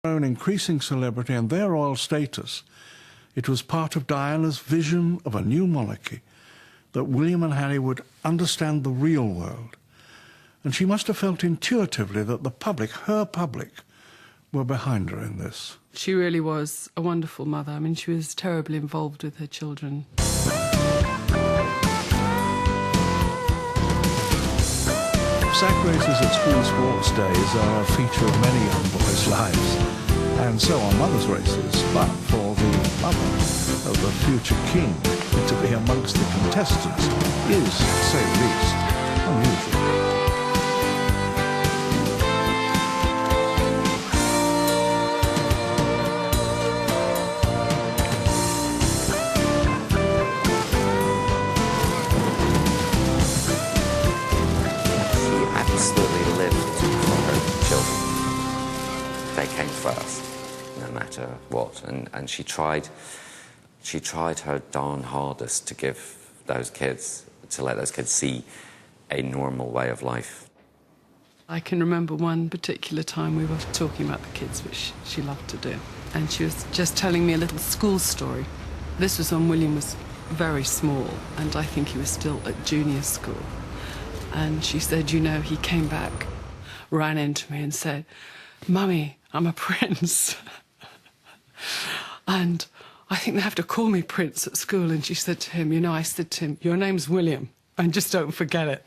own increasing celebrity and their royal status, it was part of Diana's vision of a new monarchy that William and Harry would understand the real world. And she must have felt intuitively that the public, her public, were behind her in this. She really was a wonderful mother. I mean, she was terribly involved with her children. Sack races at school sports days are a feature of many young boys' lives, and so are mothers' races. But for the mother of the future king to be amongst the contestants is, to say the least, unusual. Absolutely lived for her children. They came first, no matter what, and she tried her darn hardest to give those kids, to let those kids see a normal way of life. I can remember one particular time we were talking about the kids, which she loved to do, and she was just telling me a little school story. This was when William was very small, and I think he was still at junior school. And she said, you know, he came back, ran into me and said, "Mummy, I'm a prince." And I think they have to call me Prince at school. And she said to him, you know, I said to him, your name's William, and just don't forget it.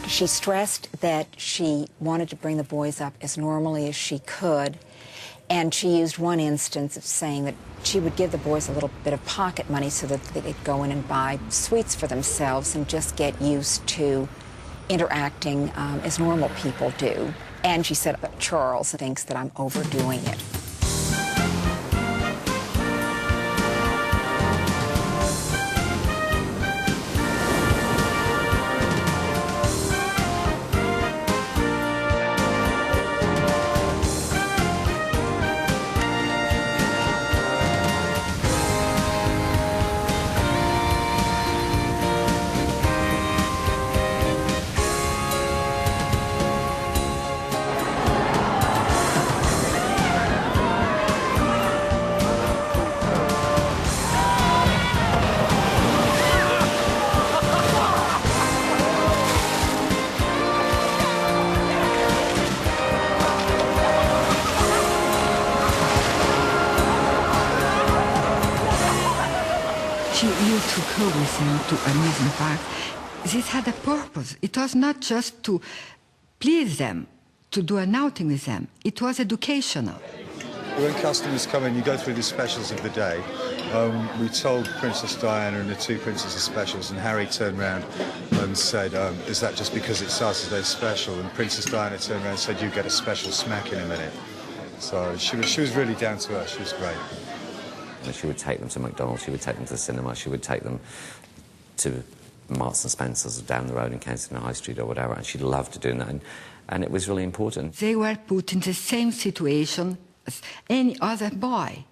She stressed that she wanted to bring the boys up as normally as she could, and she used one instance of saying that she would give the boys a little bit of pocket money so that they could go in and buy sweets for themselves and just get used to interacting as normal people do. And she said, Charles thinks that I'm overdoing it. You took her with him to amusement park. This had a purpose. It was not just to please them, to do an outing with them. It was educational. When customers come in, you go through the specials of the day. We told Princess Diana and the two princesses specials, and Harry turned around and said, is that just because it's Saturday special? And Princess Diana turned around and said, you get a special smack in a minute. So she was really down to earth. She was great. She would take them to McDonald's, she would take them to the cinema, she would take them to Marks and Spencer's down the road in Kensington High Street or whatever, and she loved doing that, and it was really important. They were put in the same situation as any other boy,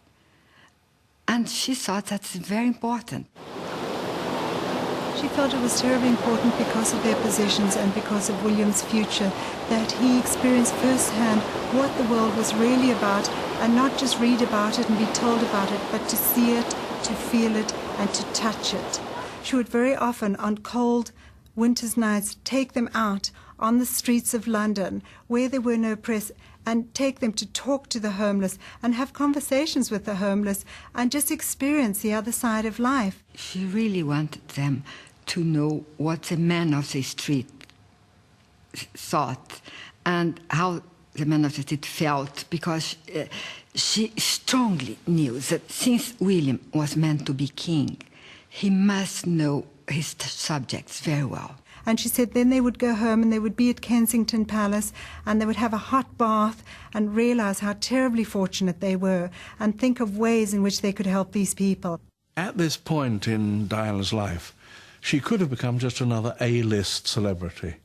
and she thought that's very important. She felt it was terribly important because of their positions and because of William's future, that he experienced firsthand what the world was really about, and not just read about it and be told about it, but to see it, to feel it, and to touch it. She would very often, on cold winter's nights, take them out on the streets of London, where there were no press, and take them to talk to the homeless and have conversations with the homeless and just experience the other side of life. She really wanted them to know what the man of the street thought and how the man of the street felt, because she strongly knew that since William was meant to be king, he must know his subjects very well. And she said then they would go home and they would be at Kensington Palace and they would have a hot bath and realize how terribly fortunate they were and think of ways in which they could help these people. At this point in Diana's life, she could have become just another A-list celebrity.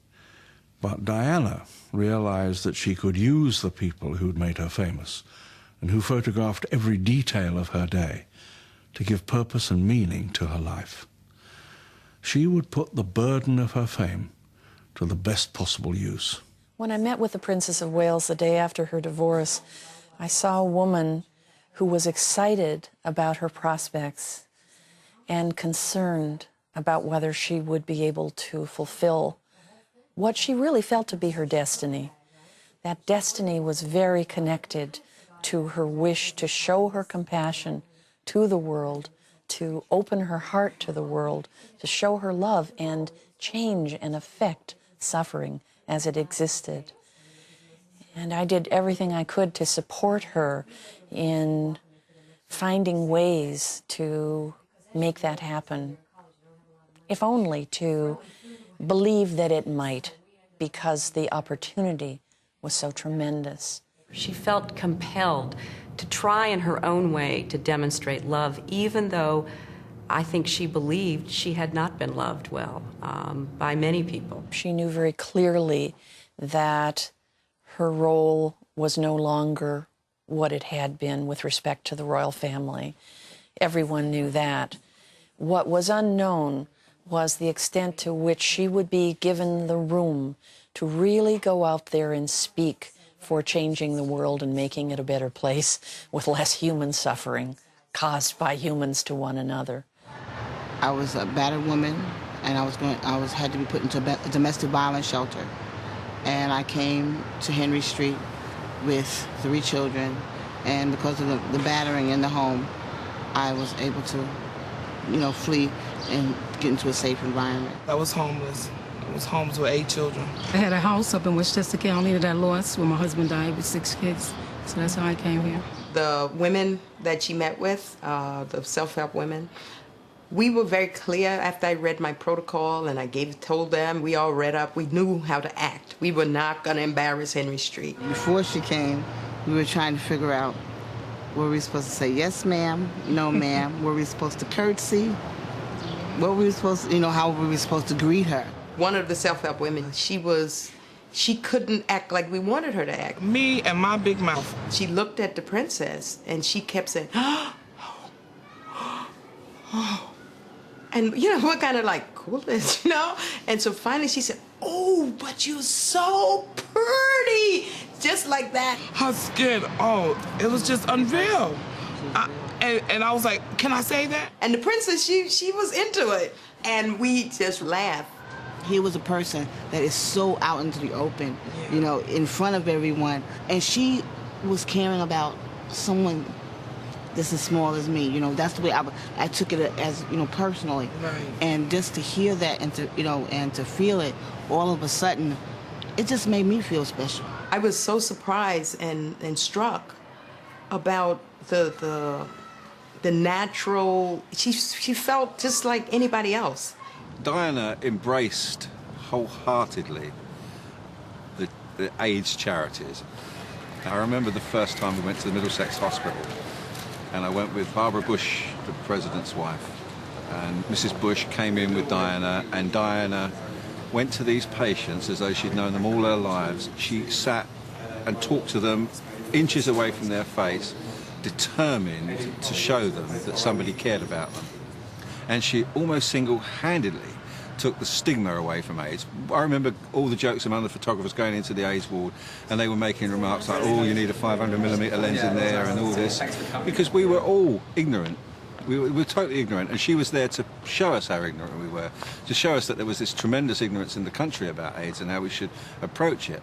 But Diana, realized that she could use the people who'd made her famous and who photographed every detail of her day to give purpose and meaning to her life. She would put the burden of her fame to the best possible use. When I met with the Princess of Wales the day after her divorce, I saw a woman who was excited about her prospects and concerned about whether she would be able to fulfill what she really felt to be her destiny. That destiny was very connected to her wish to show her compassion to the world, to open her heart to the world, to show her love and change and affect suffering as it existed. And I did everything I could to support her in finding ways to make that happen, if only to believe that it might, because the opportunity was so tremendous. She felt compelled to try in her own way to demonstrate love, even though I think she believed she had not been loved well by many people. She knew very clearly that her role was no longer what it had been with respect to the royal family. Everyone knew that. What was unknown was the extent to which she would be given the room to really go out there and speak for changing the world and making it a better place with less human suffering caused by humans to one another. I was a battered woman, and I had to be put into a domestic violence shelter. And I came to Henry Street with 3 children, and because of the battering in the home, I was able to, flee and get into a safe environment. I was homeless. I was homeless with 8 children. I had a house up in Westchester County that I lost when my husband died with 6 kids. So that's how I came here. The women that she met with, the self-help women, we were very clear after I read my protocol and I told them, we all read up, we knew how to act. We were not going to embarrass Henry Street. Before she came, we were trying to figure out, were we supposed to say yes ma'am, no ma'am? Were we supposed to curtsy? What were we supposed to, how were we supposed to greet her? One of the self-help women, she couldn't act like we wanted her to act. Me and my big mouth. She looked at the princess and she kept saying, oh. And, we're kind of like, coolest, And so finally she said, oh, but you're so pretty. Just like that. Her skin, it was just unreal. And I was like, can I say that? And the princess, she was into it. And we just laughed. He was a person that is so out into the open, in front of everyone. And she was caring about someone that's as small as me. That's the way I took it as, personally. Right. And just to hear that and to, and to feel it all of a sudden, it just made me feel special. I was so surprised and struck about the natural, she felt just like anybody else. Diana embraced wholeheartedly the AIDS charities. I remember the first time we went to the Middlesex Hospital, and I went with Barbara Bush, the president's wife, and Mrs. Bush came in with Diana, and Diana went to these patients as though she'd known them all her lives. She sat and talked to them inches away from their face, determined to show them that somebody cared about them. And she almost single-handedly took the stigma away from AIDS. I remember all the jokes among the photographers going into the AIDS ward, and they were making remarks like, oh, you need a 500mm lens in there and all this, because we were all ignorant. We were totally ignorant, and she was there to show us how ignorant we were, to show us that there was this tremendous ignorance in the country about AIDS and how we should approach it.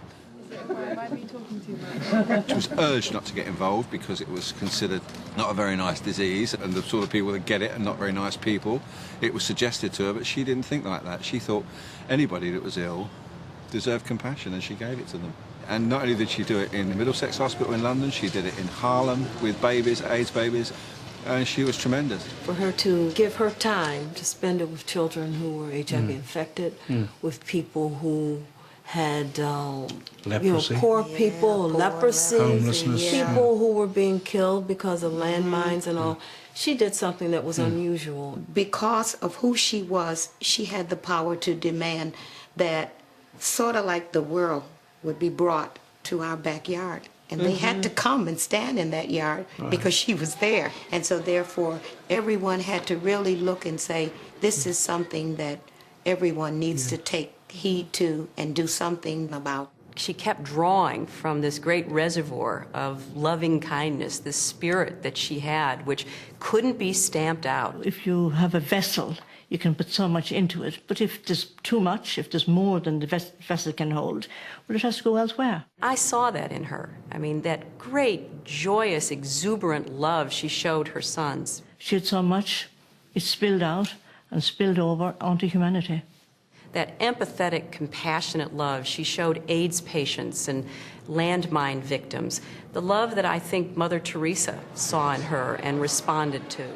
She was urged not to get involved because it was considered not a very nice disease, and the sort of people that get it are not very nice people. It was suggested to her, but she didn't think like that. She thought anybody that was ill deserved compassion, and she gave it to them. And not only did she do it in the Middlesex Hospital in London, she did it in Harlem with babies, AIDS babies, and she was tremendous. For her to give her time to spend it with children who were HIV infected, with people who had poor people, leprosy, people who were being killed because of landmines and all. She did something that was unusual. Because of who she was, she had the power to demand that, sort of like the world would be brought to our backyard. And they had to come and stand in that yard because she was there. And so therefore, everyone had to really look and say, this is something that everyone needs to take heed to and do something about. She kept drawing from this great reservoir of loving kindness, this spirit that she had, which couldn't be stamped out. If you have a vessel, you can put so much into it. But if there's too much, if there's more than the vessel can hold, well, it has to go elsewhere. I saw that in her. I mean, that great, joyous, exuberant love she showed her sons. She had so much, it spilled out and spilled over onto humanity. That empathetic, compassionate love she showed AIDS patients and landmine victims. The love that I think Mother Teresa saw in her and responded to.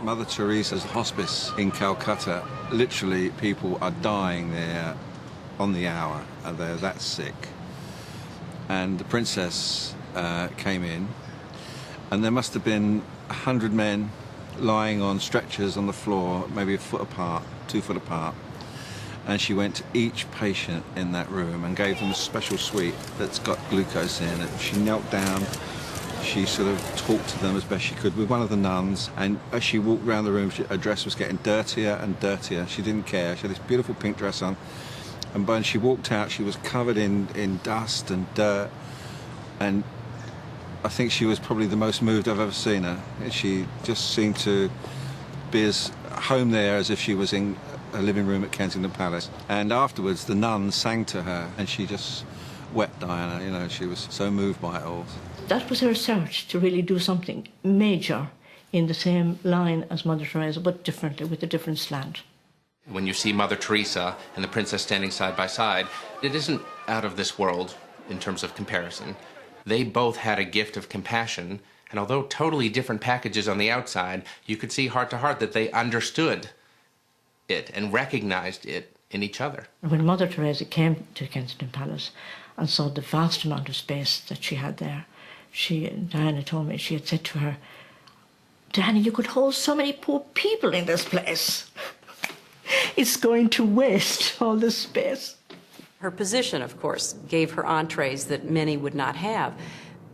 Mother Teresa's hospice in Calcutta, literally people are dying there on the hour, and they're that sick. And the princess came in, and there must have been 100 men lying on stretchers on the floor, maybe a foot apart, 2 foot apart. And she went to each patient in that room and gave them a special suite that's got glucose in it. She knelt down, she sort of talked to them as best she could with one of the nuns, and as she walked around the room, her dress was getting dirtier and dirtier. She didn't care. She had this beautiful pink dress on, and when she walked out, she was covered in dust and dirt, and I think she was probably the most moved I've ever seen her. She just seemed to be as home there as if she was in a living room at Kensington Palace. And afterwards, the nuns sang to her, and she just wept, Diana. You know, she was so moved by it all. That was her search to really do something major in the same line as Mother Teresa, but differently, with a different slant. When you see Mother Teresa and the princess standing side by side, it isn't out of this world in terms of comparison. They both had a gift of compassion, and although totally different packages on the outside, you could see heart to heart that they understood it and recognized it in each other. When Mother Teresa came to Kensington Palace and saw the vast amount of space that she had there, Diana told me, she had said to her, "Diana, you could hold so many poor people in this place. It's going to waste all this space." Her position, of course, gave her entrees that many would not have,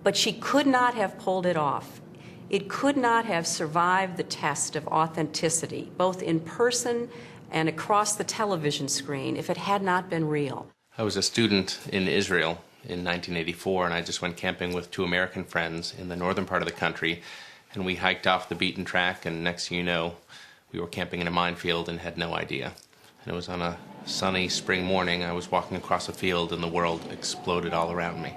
but she could not have pulled it off. It could not have survived the test of authenticity, both in person and across the television screen, if it had not been real. I was a student in Israel in 1984, and I just went camping with 2 American friends in the northern part of the country, and we hiked off the beaten track, and next thing you know, we were camping in a minefield and had no idea. And it was on a sunny spring morning. I was walking across a field, and the world exploded all around me.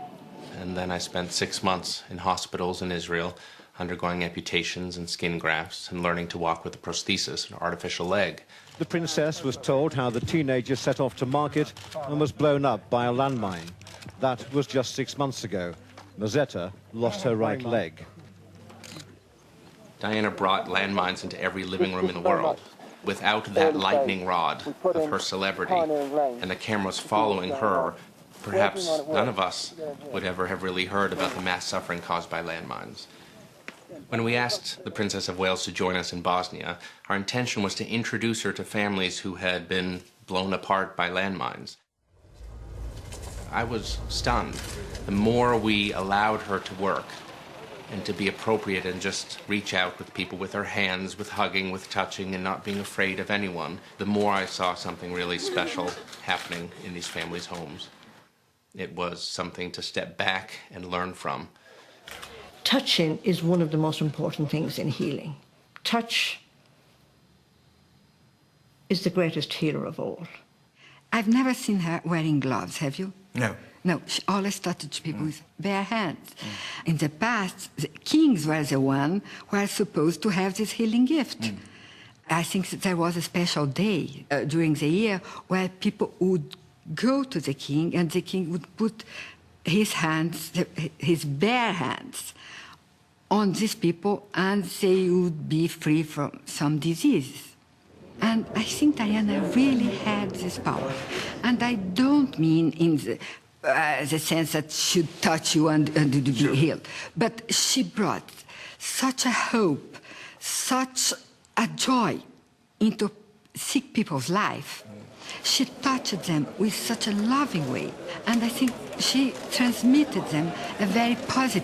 And then I spent 6 months in hospitals in Israel, undergoing amputations and skin grafts and learning to walk with a prosthesis, an artificial leg. The princess was told how the teenager set off to market and was blown up by a landmine. That was just 6 months ago. Rosetta lost her right leg. Diana brought landmines into every living room in the world. Without that lightning rod of her celebrity and the cameras following her, perhaps none of us would ever have really heard about the mass suffering caused by landmines. When we asked the Princess of Wales to join us in Bosnia, our intention was to introduce her to families who had been blown apart by landmines. I was stunned. The more we allowed her to work and to be appropriate and just reach out with people, with her hands, with hugging, with touching, and not being afraid of anyone, the more I saw something really special happening in these families' homes. It was something to step back and learn from. Touching is one of the most important things in healing. Touch is the greatest healer of all. I've never seen her wearing gloves, have you? No. No, she always touched people with bare hands. In the past, the kings were the one who were supposed to have this healing gift. I think that there was a special day during the year where people would go to the king and the king would put his hands, his bare hands, on these people, and they would be free from some disease. And I think Diana really had this power. And I don't mean in the sense that she would touch you and be healed. But she brought such a hope, such a joy into sick people's life. she touched them with such a loving way. And I think she transmitted them a very positive